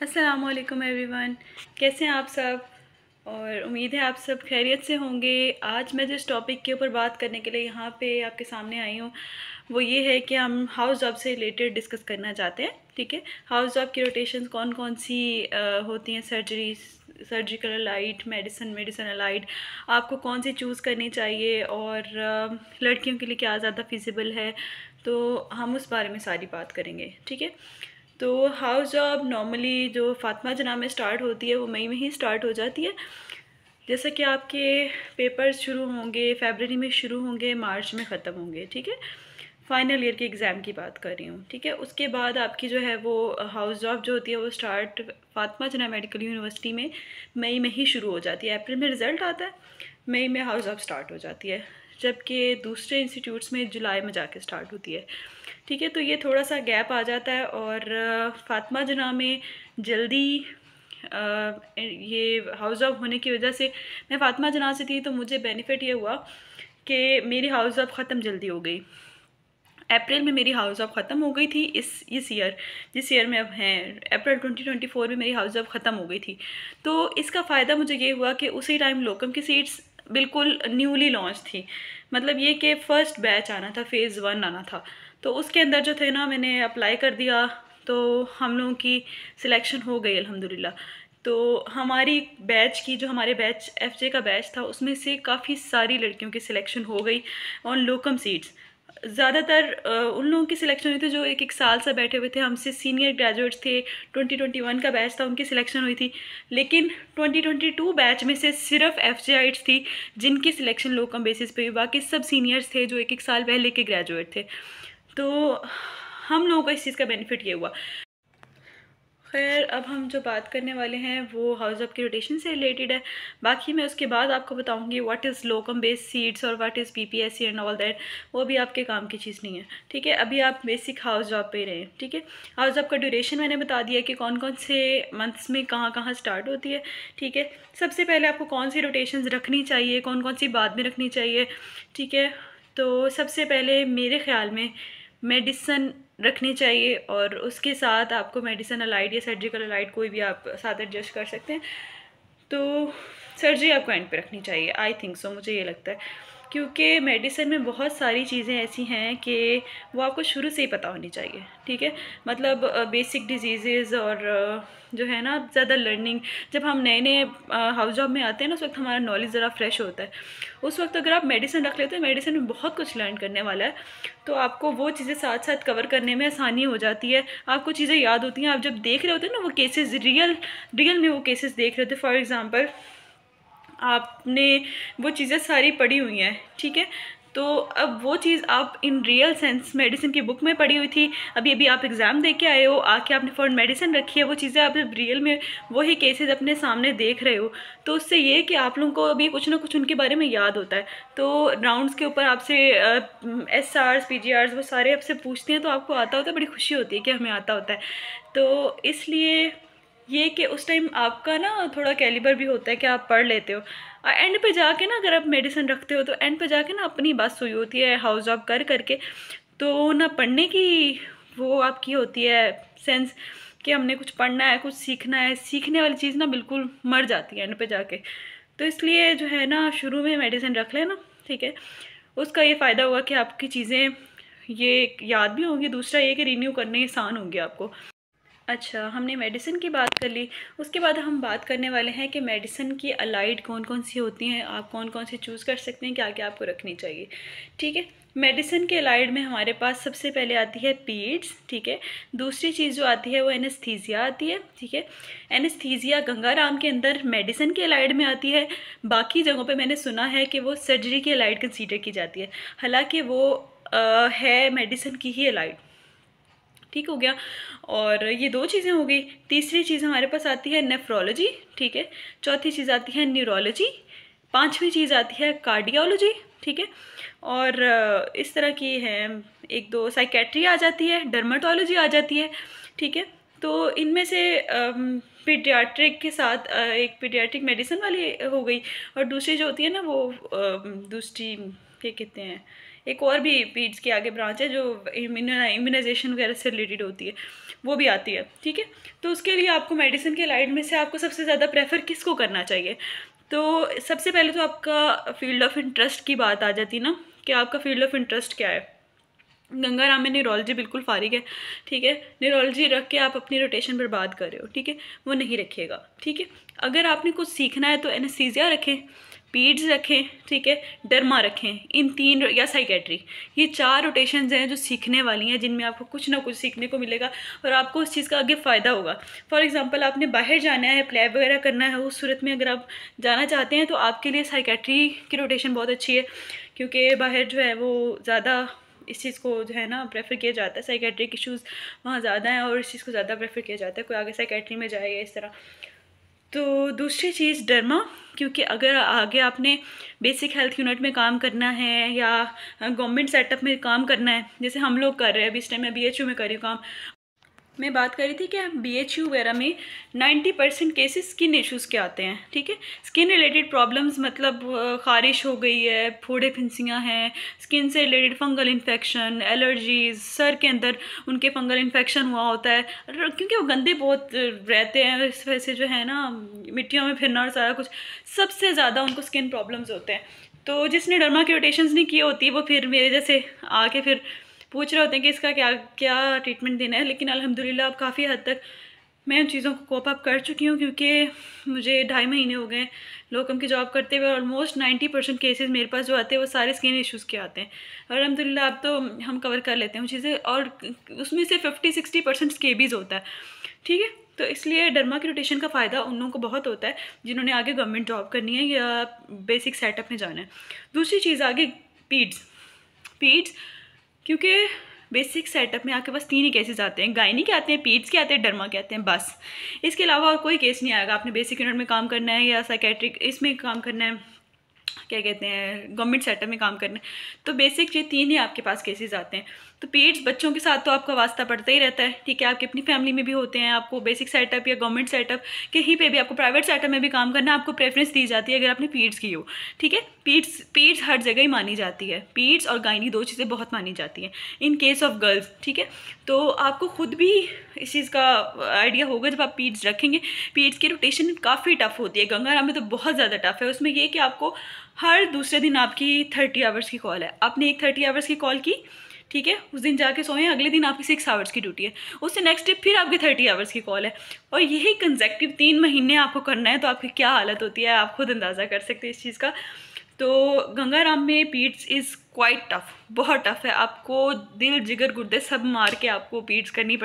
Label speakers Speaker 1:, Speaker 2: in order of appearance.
Speaker 1: अस्सलामुअलैकुम एवरीवन, कैसे हैं आप सब। और उम्मीद है आप सब खैरियत से होंगे। आज मैं जिस टॉपिक के ऊपर बात करने के लिए यहाँ पे आपके सामने आई हूँ वो ये है कि हम हाउस जॉब से रिलेटेड डिस्कस करना चाहते हैं। ठीक है, हाउस जॉब की रोटेशंस कौन कौन सी होती हैं, सर्जिकल अलाइड, मेडिसिन अलाइड, आपको कौन सी चूज़ करनी चाहिए और लड़कियों के लिए क्या ज़्यादा फिजिबल है, तो हम उस बारे में सारी बात करेंगे। ठीक है, तो हाउस जॉब नॉर्मली जो फातिमा जना में स्टार्ट होती है वो मई में ही स्टार्ट हो जाती है। जैसे कि आपके पेपर्स शुरू होंगे फरवरी में शुरू होंगे, मार्च में ख़त्म होंगे। ठीक है, फाइनल ईयर के एग्ज़ाम की बात कर रही हूँ। ठीक है, उसके बाद आपकी जो है वो हाउस जॉब जो होती है वो स्टार्ट फातिमा जना मेडिकल यूनिवर्सिटी में मई में ही शुरू हो जाती है। अप्रैल में रिज़ल्ट आता है, मई में हाउस जॉब स्टार्ट हो जाती है, जबकि दूसरे इंस्टीट्यूट्स में जुलाई में जाके स्टार्ट होती है। ठीक है, तो ये थोड़ा सा गैप आ जाता है और फातिमा जना में जल्दी ये हाउस जॉब होने की वजह से, मैं फातिमा जना से थी तो मुझे बेनिफिट ये हुआ कि मेरी हाउस जॉब ख़त्म जल्दी हो गई। अप्रैल में मेरी हाउस जॉब ख़त्म हो गई थी। इस ईयर जिस ईयर में अब हैं, अप्रैल 2024 में मेरी हाउस जॉब ख़त्म हो गई थी। तो इसका फ़ायदा मुझे ये हुआ कि उसी टाइम लोकम की सीट्स बिल्कुल न्यूली लॉन्च थी। मतलब ये कि फ़र्स्ट बैच आना था, फ़ेज़ 1 आना था, तो उसके अंदर जो थे ना, मैंने अप्लाई कर दिया तो हम लोगों की सिलेक्शन हो गई अल्हम्दुलिल्लाह। तो हमारी बैच की, जो हमारे बैच एफजे का बैच था, उसमें से काफ़ी सारी लड़कियों की सिलेक्शन हो गई ऑन लोकम सीट्स। ज़्यादातर उन लोगों की सिलेक्शन हुई थी जो एक एक साल से बैठे हुए थे, हमसे सीनियर ग्रेजुएट्स थे। 2021 का बैच था, उनकी सिलेक्शन हुई थी। लेकिन 2022 बैच में से सिर्फ एफजेआइट्स थी जिनकी सिलेक्शन लोकम बेसिस पे हुई, बाकी सब सीनियर्स थे जो एक एक साल पहले के ग्रेजुएट थे। तो हम लोगों को इस चीज़ का बेनिफिट ये हुआ। खैर, अब हम जो बात करने वाले हैं वो हाउस जॉब की रोटेशन से रिलेटेड है। बाकी मैं उसके बाद आपको बताऊंगी what is Lokam based seats और what is PPSC and all that. वो भी आपके काम की चीज़ नहीं है। ठीक है, अभी आप बेसिक हाउस जॉब पे रहें। ठीक है, हाउस जॉब का ड्यूरेशन मैंने बता दिया कि कौन कौन से मंथ्स में कहाँ कहाँ स्टार्ट होती है। ठीक है, सबसे पहले आपको कौन सी रोटेशन रखनी चाहिए, कौन कौन सी बाद में रखनी चाहिए। ठीक है, तो सबसे पहले मेरे ख्याल में मेडिसन रखनी चाहिए और उसके साथ आपको मेडिसिन अलाइड या सर्जिकल अलाइड कोई भी आप साथ एडजस्ट कर सकते हैं। तो सर्जरी आपको एंड पे रखनी चाहिए, आई थिंक सो, मुझे ये लगता है, क्योंकि मेडिसिन में बहुत सारी चीज़ें ऐसी हैं कि वो आपको शुरू से ही पता होनी चाहिए। ठीक है, मतलब बेसिक डिजीज़ और जो है ना, ज़्यादा लर्निंग, जब हम नए नए हाउस जॉब में आते हैं ना, उस वक्त हमारा नॉलेज ज़रा फ्रेश होता है। उस वक्त अगर आप मेडिसिन रख लेते हैं, मेडिसिन में बहुत कुछ लर्न करने वाला है, तो आपको वो चीज़ें साथ साथ कवर करने में आसानी हो जाती है। आपको चीज़ें याद होती हैं, आप जब देख रहे होते हैं ना वो केसेस, रियल में वो केसेस देख रहे होते हैं। फॉर एग्ज़ाम्पल, आपने वो चीज़ें सारी पढ़ी हुई हैं। ठीक है, तो अब वो चीज़ आप इन रियल सेंस मेडिसिन की बुक में पढ़ी हुई थी, अभी अभी आप एग्ज़ाम दे के आए हो, आके आपने फॉर मेडिसिन रखी है, वो चीज़ें आप जब रियल में वही केसेस अपने सामने देख रहे हो, तो उससे ये कि आप लोगों को अभी कुछ ना कुछ उनके बारे में याद होता है। तो राउंड्स के ऊपर आपसे SRs PGRs वो सारे आपसे पूछते हैं, तो आपको आता होता है, बड़ी खुशी होती है कि हमें आता होता है। तो इसलिए ये कि उस टाइम आपका ना थोड़ा कैलिबर भी होता है कि आप पढ़ लेते हो। एंड पे जाके ना, अगर आप मेडिसिन रखते हो तो एंड पे जाके ना अपनी बस हुई होती है हाउस जॉब कर करके, तो ना पढ़ने की वो आपकी होती है सेंस कि हमने कुछ पढ़ना है, कुछ सीखना है, सीखने वाली चीज़ ना बिल्कुल मर जाती है एंड पे जाके। तो इसलिए जो है ना, शुरू में मेडिसिन रख लेना। ठीक है, उसका ये फ़ायदा हुआ कि आपकी चीज़ें ये याद भी होंगी, दूसरा ये कि रिन्यू करने आसान होंगे आपको। अच्छा, हमने मेडिसिन की बात कर ली, उसके बाद हम बात करने वाले हैं कि मेडिसिन की अलाइड कौन कौन सी होती हैं, आप कौन कौन सी चूज़ कर सकते हैं, क्या क्या आपको रखनी चाहिए। ठीक है, मेडिसिन के अलाइड में हमारे पास सबसे पहले आती है पीड्स। ठीक है, दूसरी चीज़ जो आती है वो एनेस्थीसिया आती है। ठीक है, एनेस्थीसिया गंगाराम के अंदर मेडिसिन के अलाइड में आती है, बाकी जगहों पे मैंने सुना है कि वो सर्जरी के अलाइड कंसीडर की जाती है, हालांकि वो है मेडिसिन की ही अलाइड। ठीक हो गया, और ये दो चीज़ें हो गई। तीसरी चीज़ हमारे पास आती है नेफ्रोलॉजी। ठीक है, चौथी चीज़ आती है न्यूरोलॉजी, पांचवी चीज़ आती है कार्डियोलॉजी। ठीक है, और इस तरह की है, एक दो साइकेट्री आ जाती है, डर्मेटोलॉजी आ जाती है। ठीक है, तो इनमें से पीडियाट्रिक के साथ एक पीडियाट्रिक मेडिसिन वाली हो गई, और दूसरी जो होती है ना वो दूसरी क्या कहते हैं, एक और भी पीड्स की आगे ब्रांच है जो इम्यूनाइजेशन वगैरह से रिलेटेड होती है, वो भी आती है, ठीक है। तो उसके लिए आपको मेडिसिन के लाइन में से आपको सबसे ज़्यादा प्रेफर किसको करना चाहिए? तो सबसे पहले तो आपका फील्ड ऑफ इंटरेस्ट की बात आ जाती ना, कि आपका फील्ड ऑफ इंटरेस्ट क्या है। गंगाराम में न्यूरोलॉजी बिल्कुल फारिग है, ठीक है। न्यूरोलॉजी रख के आप अपनी रोटेशन बर्बाद कर रहे हो, ठीक है, वो नहीं रखिएगा, ठीक है। अगर आपने कुछ सीखना है तो एनेस्थीसिया रखें, पीड्स रखें, ठीक है, डर्मा रखें, इन 3 या साइकेट्री, ये 4 रोटेशंस हैं जो सीखने वाली हैं, जिनमें आपको कुछ ना कुछ सीखने को मिलेगा और आपको उस चीज़ का आगे फ़ायदा होगा। फॉर एग्जांपल आपने बाहर जाना है, प्लेब वगैरह करना है, उस सूरत में अगर आप जाना चाहते हैं तो आपके लिए साइकेट्री की रोटेशन बहुत अच्छी है, क्योंकि बाहर जो है वो ज़्यादा इस चीज़ को जो है ना प्रेफर किया जाता है, साइकेट्रिक इश्यूज़ वहाँ ज़्यादा हैं और इस चीज़ को ज़्यादा प्रेफर किया जाता है, कोई आगे साइकेट्री में जाएगा इस तरह। तो दूसरी चीज़ डर्मा, क्योंकि अगर आगे आपने बेसिक हेल्थ यूनिट में काम करना है या गवर्नमेंट सेटअप में काम करना है, जैसे हम लोग कर रहे हैं अभी इस टाइम, मैं BHU में कर रही हूँ काम। मैं बात कर रही थी कि BHU वगैरह में 90% केसेस स्किन इश्यूज़ के आते हैं, ठीक है। स्किन रिलेटेड प्रॉब्लम्स मतलब ख़ारिश हो गई है, फोड़े फिंसियाँ हैं, स्किन से related fungal infection, allergies, sir के अंदर उनके फंगल इन्फेक्शन हुआ होता है क्योंकि वो गंदे बहुत रहते हैं, इस वजह से जो है ना मिट्टियों में फिरना और सारा कुछ, सबसे ज़्यादा उनको स्किन प्रॉब्लम्स होते हैं। तो जिसने डर्मा की रोटेशंस नहीं की होती वो फिर मेरे जैसे आके फिर पूछ रहे होते हैं कि इसका क्या क्या ट्रीटमेंट देना है। लेकिन अल्हम्दुलिल्लाह अब काफ़ी हद तक मैं उन चीज़ों को कोप अप कर चुकी हूँ, क्योंकि मुझे 2.5 महीने हो गए लोकम की जॉब करते हुए। ऑलमोस्ट 90% केसेस मेरे पास जो आते हैं वो सारे स्किन इश्यूज़ के आते हैं और अल्हम्दुलिल्लाह अब तो हम कवर कर लेते हैं वो चीज़ें, और उसमें से 50-60% स्केबीज़ होता है, ठीक है। तो इसलिए डर्मा की रोटेशन का फ़ायदा उन लोगों को बहुत होता है जिन्होंने आगे गवर्नमेंट जॉब करनी है या बेसिक सेटअप में जाना है। दूसरी चीज़ आगे पीड्स, क्योंकि बेसिक सेटअप में आपके पास 3 ही केसेस आते हैं, गायनी के आते हैं, पीड्स के आते हैं, डर्मा के आते हैं, बस। इसके अलावा और कोई केस नहीं आएगा। आपने बेसिक यूनिट में काम करना है या साइकेट्रिक इसमें काम करना है, क्या कहते हैं, गवर्नमेंट सेटअप में काम करना है, तो बेसिक ये 3 ही आपके पास केसेस आते हैं। तो पीड्स बच्चों के साथ तो आपका वास्ता पड़ता ही रहता है, ठीक है, आपकी अपनी फैमिली में भी होते हैं। आपको बेसिक सेटअप या गवर्नमेंट सेटअप कहीं पे भी, आपको प्राइवेट सेटअप में भी काम करना है, आपको प्रेफरेंस दी जाती है अगर आपने पीड्स की हो, ठीक है। पीड्स हर जगह ही मानी जाती है, पीड्स और गायनी 2 चीज़ें बहुत मानी जाती हैं इन केस ऑफ गर्ल्स, ठीक है। तो आपको खुद भी इस चीज़ का आइडिया होगा जब आप पीड्स रखेंगे। पीड्स की रोटेशन काफ़ी टफ होती है, गंगाराम में तो बहुत ज़्यादा टफ है। उसमें ये कि आपको हर दूसरे दिन आपकी 30 आवर्स की कॉल है, आपने एक 30 आवर्स की कॉल की, ठीक है, उस दिन जाके सोएं, अगले दिन आपकी 6 आवर्स की ड्यूटी है, उससे नेक्स्ट डे फिर आपकी 30 आवर्स की कॉल है, और यही कंसेक्टिव 3 महीने आपको करना है। तो आपकी क्या हालत होती है आप खुद अंदाज़ा कर सकते हैं इस चीज़ का। तो गंगाराम में पीड्स इज़ क्वाइट टफ, बहुत टफ है। आपको दिल जिगर गुर्दे सब मार के आपको पीड्स करनी